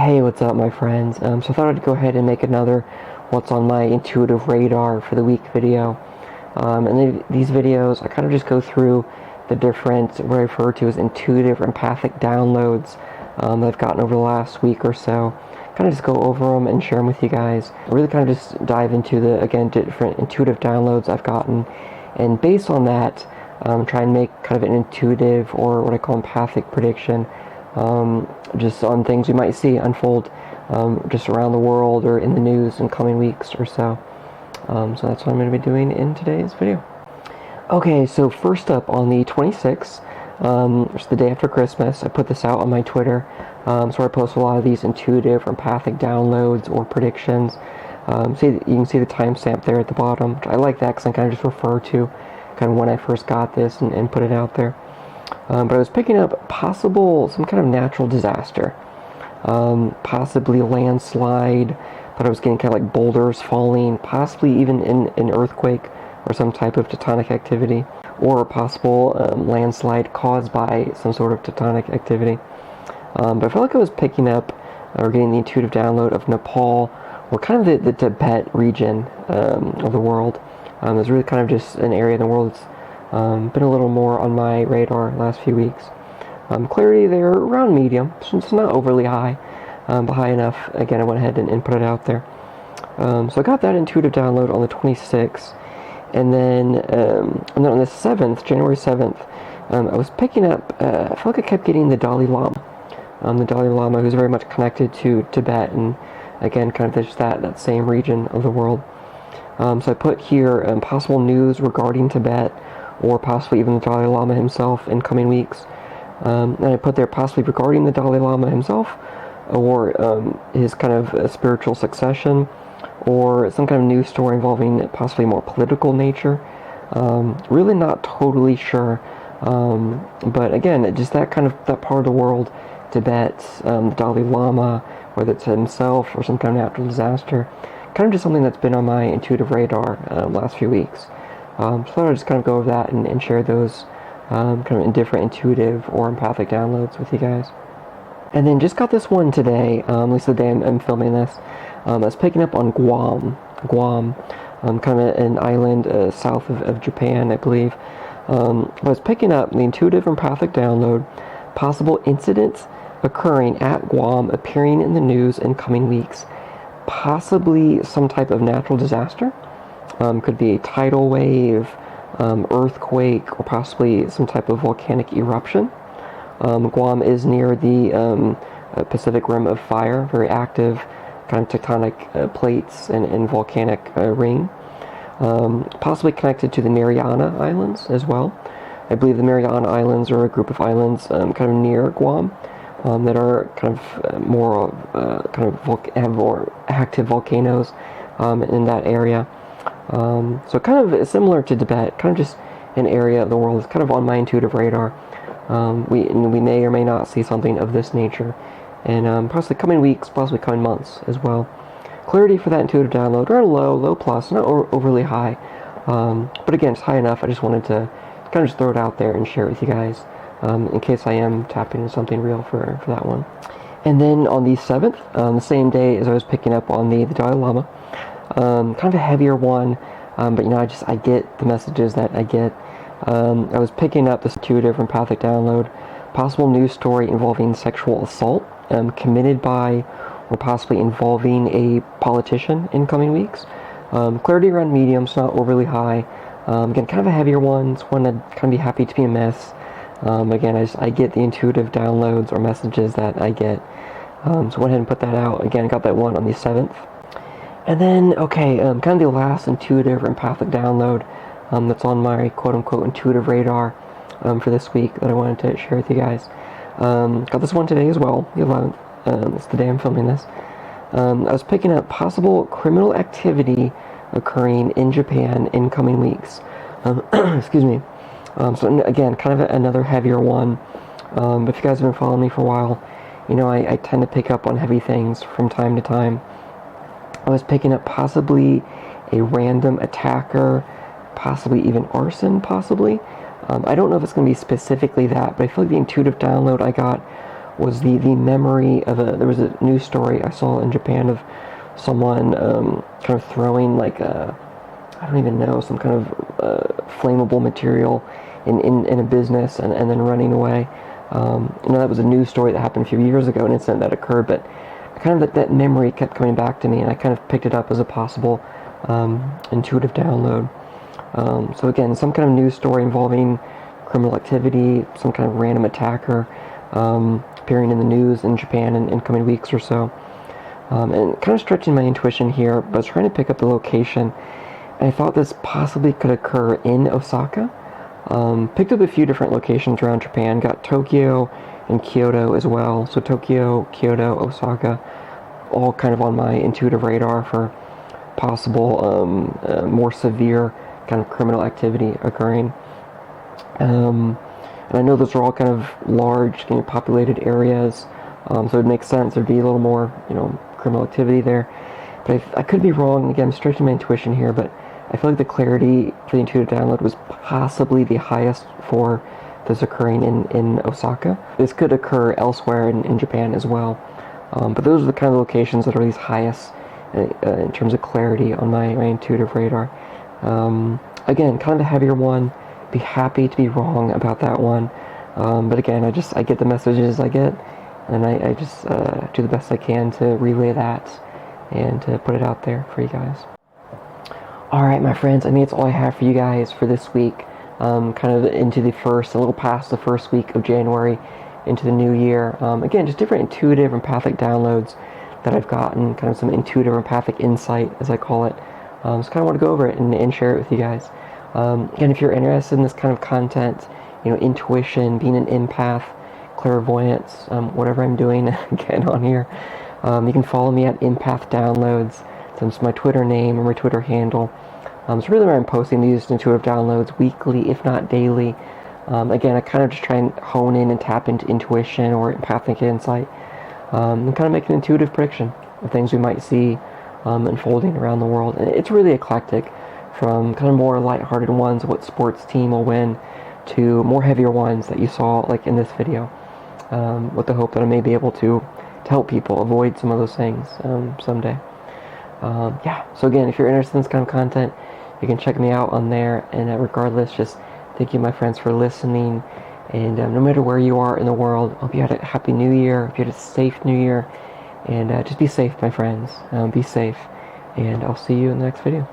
Hey, what's up, my friends? So I thought I'd go ahead and make another What's on My Intuitive Radar for the week video. These videos, I kind of just go through the different, what I refer to as intuitive or empathic downloads that I've gotten over the last week or so. Kind of just go over them and share them with you guys. Really kind of just dive into the, different intuitive downloads I've gotten. And based on that, try and make kind of an intuitive or what I call empathic prediction just on things we might see unfold just around the world or in the news in coming weeks or so. So that's what I'm going to be doing in today's video. Okay, so first up on the 26th, it's the day after Christmas, I put this out on my Twitter, so I post a lot of these intuitive or empathic downloads or predictions. You can see the timestamp there at the bottom. I like that because I kind of just refer to kind of when I first got this and put it out there. But I was picking up some kind of natural disaster, possibly a landslide, but I was getting kind of like boulders falling, possibly even an earthquake or some type of tectonic activity, or a possible landslide caused by some sort of tectonic activity. But I felt like I was picking up or getting the intuitive download of Nepal, or kind of the Tibet region of the world. It's really kind of just an area in the world that's been a little more on my radar last few weeks. Clarity there around medium, so it's not overly high, but high enough. Again, I went ahead and put it out there. So I got that intuitive download on the 26th, and then on the 7th, January 7th, I was picking up, I felt like I kept getting the Dalai Lama. The Dalai Lama, who's very much connected to Tibet, and again, kind of just that same region of the world. So I put here possible news regarding Tibet, or possibly even the Dalai Lama himself in coming weeks. And I put there possibly regarding the Dalai Lama himself, or his kind of spiritual succession, or some kind of news story involving possibly more political nature. Really not totally sure. But again, just that part of the world, Tibet, the Dalai Lama, whether it's himself or some kind of natural disaster, kind of just something that's been on my intuitive radar last few weeks. So I thought I'd just kind of go over that and share those kind of different intuitive or empathic downloads with you guys. And then just got this one today, at least the day I'm filming this. I was picking up on Guam, kind of an island south of Japan, I believe. I was picking up the intuitive empathic download, possible incidents occurring at Guam appearing in the news in coming weeks. Possibly some type of natural disaster. Could be a tidal wave, earthquake, or possibly some type of volcanic eruption. Guam is near the Pacific Rim of Fire, very active kind of tectonic plates and volcanic ring. Possibly connected to the Mariana Islands as well. I believe the Mariana Islands are a group of islands kind of near Guam that are kind of have more active volcanoes in that area. So kind of similar to Tibet, kind of just an area of the world that's kind of on my intuitive radar. We may or may not see something of this nature, and possibly coming weeks, possibly coming months as well. Clarity for that intuitive download, around low plus, not overly high, but again, it's high enough. I just wanted to kind of just throw it out there and share it with you guys, in case I am tapping into something real for that one. And then on the 7th, the same day as I was picking up on the Dalai Lama, kind of a heavier one, but I get the messages that I get. I was picking up this intuitive empathic download, possible news story involving sexual assault committed by or possibly involving a politician in coming weeks. Clarity around medium, it's not overly high. Again, kind of a heavier one. It's one I'd kind of be happy to be a miss. Again, I get the intuitive downloads or messages that I get. So I went ahead and put that out. Again, I got that one on the 7th. And then, kind of the last intuitive or empathic download that's on my quote-unquote intuitive radar for this week that I wanted to share with you guys. Got this one today as well, the 11th. It's the day I'm filming this. I was picking up possible criminal activity occurring in Japan in coming weeks. Excuse me. So again, kind of another heavier one. But if you guys have been following me for a while, I tend to pick up on heavy things from time to time. I was picking up possibly a random attacker, possibly even arson, possibly. I don't know if it's going to be specifically that, but I feel like the intuitive download I got was the memory of there was a news story I saw in Japan of someone kind of throwing like I don't even know, some kind of flammable material in a business and then running away. That was a news story that happened a few years ago, an incident that occurred, but kind of that memory kept coming back to me, and I kind of picked it up as a possible intuitive download. So again, some kind of news story involving criminal activity, some kind of random attacker appearing in the news in Japan in coming weeks or so. And kind of stretching my intuition here, but I was trying to pick up the location, and I thought this possibly could occur in Osaka. Picked up a few different locations around Japan, got Tokyo and Kyoto as well. So Tokyo, Kyoto, Osaka, all kind of on my intuitive radar for possible more severe kind of criminal activity occurring. And I know those are all kind of large, populated areas, so it makes sense there'd be a little more, criminal activity there. But I could be wrong. Again, I'm stretching my intuition here, but I feel like the clarity for the intuitive download was possibly the highest for this occurring in Osaka. This could occur elsewhere in Japan as well. But those are the kind of locations that are these highest in terms of clarity on my intuitive radar. Again, kind of a heavier one. Be happy to be wrong about that one. But again, I get the messages I get, and I just do the best I can to relay that and to put it out there for you guys. Alright, my friends, I think it's all I have for you guys for this week. Kind of into a little past the first week of January, into the new year. Again, just different intuitive empathic downloads that I've gotten, kind of some intuitive empathic insight, as I call it. Just kind of want to go over it and share it with you guys. Again, if you're interested in this kind of content, intuition, being an empath, clairvoyance, whatever I'm doing again on here, you can follow me at Empath Downloads. It's my Twitter name or my Twitter handle. It's really where I'm posting these intuitive downloads weekly, if not daily. Again, I kind of just try and hone in and tap into intuition or empathic insight, and kind of make an intuitive prediction of things we might see unfolding around the world. And it's really eclectic, from kind of more lighthearted ones, what sports team will win, to more heavier ones that you saw like in this video, with the hope that I may be able to help people avoid some of those things someday. So again, if you're interested in this kind of content, you can check me out on there. And regardless, just thank you, my friends, for listening. And no matter where you are in the world, I hope you had a happy new year, hope you had a safe new year. And just be safe, my friends. Be safe. And I'll see you in the next video.